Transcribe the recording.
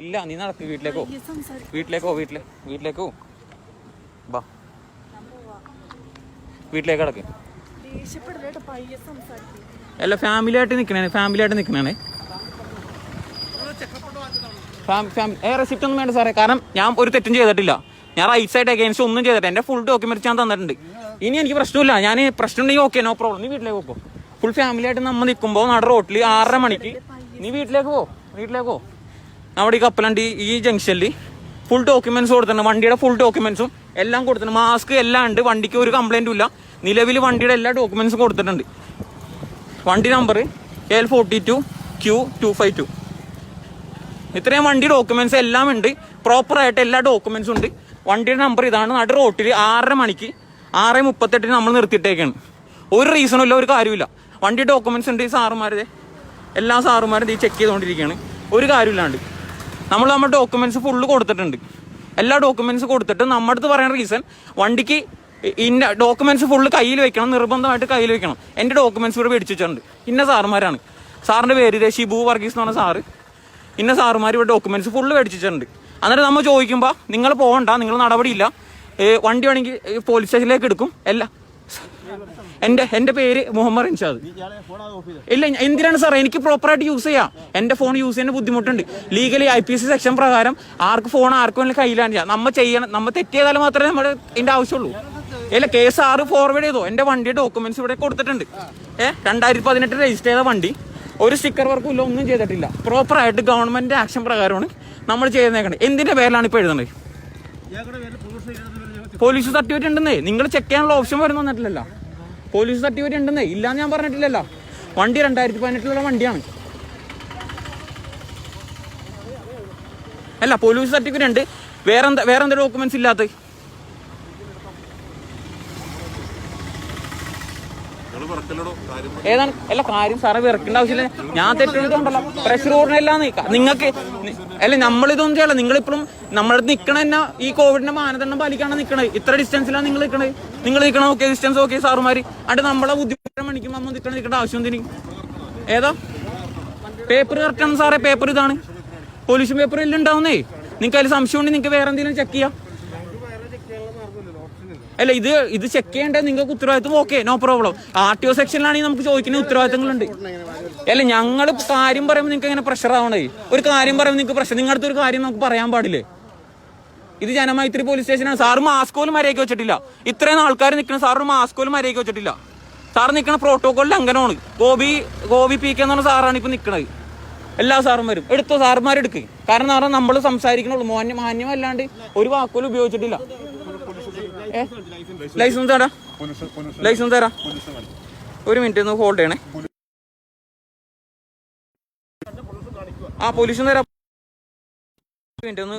ഇല്ല, നീ നടക്ക്, വീട്ടിലേക്കോ. വീട്ടിലേക്കോ ബാ, വീട്ടിലേക്ക് കിടക്ക്. അല്ല, ഫാമിലി ആയിട്ട് നിൽക്കണേ. റെസിപ്റ്റ് ഒന്നും വേണ്ട സാറേ, കാരണം ഞാൻ ഒരു തെറ്റും ചെയ്തിട്ടില്ല. ഞാൻ റൈറ്റ് സൈഡ് അഗൈൻസ്റ്റ് ഒന്നും ചെയ്തിട്ടില്ല. എൻ്റെ ഫുൾ ഡോക്യുമെന്റ്സ് ഞാൻ തന്നിട്ടുണ്ട്. ഇനി എനിക്ക് പ്രശ്നമില്ല. ഞാൻ പ്രശ്നം ഉണ്ടെങ്കിൽ ഓക്കെ, നോ പ്രോബ്ലം. നീ വീട്ടിലേക്ക് പോക്കോ. ഫുൾ ഫാമിലി ആയിട്ട് നമ്മൾ നിൽക്കുമ്പോൾ നട റോട്ടിൽ 6:30 മണിക്ക് നീ വീട്ടിലേക്ക് പോ. നമ്മുടെ ഈ കപ്പലണ്ടി ഈ ജംഗ്ഷനിൽ ഫുൾ ഡോക്യുമെന്റ്സ് കൊടുത്തിട്ടുണ്ട്. വണ്ടിയുടെ ഫുൾ ഡോക്യുമെന്റ്സും എല്ലാം കൊടുത്തിട്ടുണ്ട്. മാസ്ക് എല്ലാം ഉണ്ട്. വണ്ടിക്ക് ഒരു കംപ്ലൈന്റും ഇല്ല. നിലവിൽ വണ്ടിയുടെ എല്ലാ ഡോക്യുമെന്റ്സും കൊടുത്തിട്ടുണ്ട്. വണ്ടി നമ്പർ L42Q252. ഇത്രയും വണ്ടി ഡോക്യുമെന്റ്സ് എല്ലാം ഉണ്ട്. പ്രോപ്പറായിട്ട് എല്ലാ ഡോക്യുമെന്റ്സും ഉണ്ട്. വണ്ടിയുടെ നമ്പർ ഇതാണ്. നട റോട്ടിൽ 6:30 മണിക്ക് 6:38 നമ്മൾ നിർത്തിയിട്ടേക്കാണ്. ഒരു റീസണും ഇല്ല, ഒരു കാര്യമില്ല. വണ്ടി ഡോക്യുമെന്റ്സ് ഉണ്ട്. എല്ലാ സാറുമാരും ഈ ചെക്ക് ചെയ്തുകൊണ്ടിരിക്കുകയാണ്. ഒരു കാര്യമില്ലാണ്ട് നമ്മുടെ ഡോക്യുമെന്റ്സ് ഫുള്ള് കൊടുത്തിട്ടുണ്ട്. എല്ലാ ഡോക്യുമെന്റ്സ് കൊടുത്തിട്ട് നമ്മുടെ അടുത്ത് പറയുന്ന റീസൺ വണ്ടിക്ക് ഇന്ന ഡോക്യുമെന്റ്സ് ഫുള്ള് കയ്യിൽ വെക്കണം, നിർബന്ധമായിട്ട് കയ്യിൽ വെക്കണം. എൻ്റെ ഡോക്യുമെന്റ്സ് ഇവിടെ മേടിച്ചു വെച്ചിട്ടുണ്ട്. ഇന്ന സാറുമാരാണ്. സാറിൻ്റെ പേര് ഷിബു വർഗീസ് എന്ന് പറഞ്ഞ സാറ്. ഇന്ന സാറുമാർ ഇവിടെ ഡോക്യുമെന്റ്സ് ഫുള്ള് മേടിച്ചു വെച്ചിട്ടുണ്ട്. എന്നിട്ട് നമ്മൾ ചോദിക്കുമ്പോൾ നിങ്ങൾ പോകണ്ട, നിങ്ങൾ നടപടിയില്ല, വണ്ടി വേണമെങ്കിൽ പോലീസ് സ്റ്റേഷനിലേക്ക് എടുക്കും. എൻ്റെ പേര് മുഹമ്മദ് റിൻഷാദ്. ഇല്ല, എന്തിനാണ് സാറേ? എനിക്ക് പ്രോപ്പറായിട്ട് യൂസ് ചെയ്യാം. എൻ്റെ ഫോൺ യൂസ് ചെയ്യുന്ന ബുദ്ധിമുട്ടുണ്ട്. ലീഗലി IPC സെക്ഷൻ പ്രകാരം ഫോൺ ആർക്കും വേണമെങ്കിൽ കയ്യിലാണ് ചെയ്യാം. നമ്മൾ തെറ്റ് ചെയ്താൽ മാത്രമേ നമ്മുടെ ഇതിൻ്റെ ആവശ്യമുള്ളൂ. ഇല്ല, കേസ് 6 ഫോർവേഡ് ചെയ്തോ. എൻ്റെ വണ്ടിയുടെ ഡോക്യുമെന്റ്സ് ഇവിടെ കൊടുത്തിട്ടുണ്ട്. 2018 രജിസ്റ്റർ ചെയ്ത വണ്ടി. ഒരു സ്റ്റിക്കർ വർക്കും ഇല്ല, ഒന്നും ചെയ്തിട്ടില്ല. പ്രോപ്പറായിട്ട് ഗവൺമെന്റ് ആക്ഷൻ പ്രകാരമാണ് നമ്മൾ ചെയ്യുന്നേക്കണേ. എന്തിന്റെ പേരിലാണ് ഇപ്പോൾ എഴുതണത്? പോലീസ് സർട്ടിഫിക്കറ്റ് ഉണ്ടെന്നേ. നിങ്ങൾ ചെക്ക് ചെയ്യാനുള്ള ഓപ്ഷൻ വരുന്ന വന്നിട്ടില്ലല്ലോ. പോലീസ് സർട്ടിഫിക്കറ്റ് ഉണ്ടെന്നേ. ഇല്ലാന്ന് ഞാൻ പറഞ്ഞിട്ടില്ലല്ലോ. വണ്ടി 2018 വണ്ടിയാണ്. അല്ല, പോലീസ് സർട്ടിഫിക്കറ്റ് ഉണ്ട്. വേറെന്താ ഡോക്യുമെന്റ്സ് ഇല്ലാത്ത? ഏതാണ്? അല്ല, കാര്യം സാറേ വിറക്കേണ്ട ആവശ്യമില്ല. ഞാൻ തെറ്റെടുത്തോണ്ടല്ലോ. പ്രഷർ ഓർമ്മയില്ലാന്ന് നിങ്ങൾക്ക്. അല്ല, നമ്മളിതൊന്നും ചെയ്യല്ല. നിങ്ങളിപ്പോഴും നമ്മളടുത്ത് നിൽക്കണ തന്നെ ഈ കോവിഡിന്റെ മാനദണ്ഡം പാലിക്കാണ് നിൽക്കണത്. ഇത്ര ഡിസ്റ്റൻസിലാണ് നിങ്ങൾ നിൽക്കണം. ഓക്കെ, ഡിസ്റ്റൻസ് ഓക്കെ സാറുമാര്. അത് നമ്മളെ ബുദ്ധിമുട്ട് മണിക്കുമ്പോൾ നമ്മൾ നിൽക്കേണ്ട ആവശ്യം എന്തിന്? ഏതാ പേപ്പർ കറക്റ്റാണ് സാറേ? പേപ്പർ ഇതാണ്. പോലീസ് പേപ്പർ എല്ലാം ഉണ്ടാവുന്നേ. നിങ്ങൾക്ക് അതിൽ സംശയം ഉണ്ടെങ്കിൽ നിങ്ങൾക്ക് വേറെ എന്തെങ്കിലും ചെക്ക് ചെയ്യാം. അല്ല, ഇത് ചെക്ക് ചെയ്യേണ്ടത് നിങ്ങൾക്ക് ഉത്തരവാദിത്വം. Okay, no problem. RTO സെക്ഷനിലാണെങ്കിൽ നമുക്ക് ചോദിക്കുന്ന ഉത്തരവാദിത്തങ്ങളുണ്ട്. അല്ല, ഞങ്ങൾ കാര്യം പറയുമ്പോൾ നിങ്ങൾക്ക് എങ്ങനെ പ്രഷർ ആവണേ? ഒരു കാര്യം പറയുമ്പോൾ നിങ്ങൾക്ക് പ്രഷർ. നിങ്ങളുടെ ഒരു കാര്യം നമുക്ക് പറയാൻ പാടില്ലേ? ഇത് ജനമൈത്രി പോലീസ് സ്റ്റേഷനാണ്. സാറ് മാസ്ക് പോലും മര്യാദയ്ക്ക് വെച്ചിട്ടില്ല. ഇത്രയും ആൾക്കാർ നിൽക്കുന്ന സാറ് മാസ്ക് പോലും മര്യാദയ്ക്ക് വെച്ചിട്ടില്ല. സാറ് നിൽക്കുന്ന പ്രോട്ടോകോൾ ലംഘനമാണ്. ഗോപി PK എന്ന് പറഞ്ഞ സാറാണ് ഇപ്പൊ നിൽക്കുന്നത്. എല്ലാ സാറുമാരും എടുത്തോ, സാറുമാരെടുക്ക്. കാരണം നമ്മൾ സംസാരിക്കണുള്ളൂ. മാന്യമല്ലാണ്ട് ഒരു വാക്കുപോലും ഉപയോഗിച്ചിട്ടില്ല. ലൈസൻസ് തരാം. ഒരു മിനിറ്റ് ഒന്ന് ഹോൾഡ് ചെയ്യണേ. പോലീസ് തരാം. മിനിറ്റ് ഒന്ന്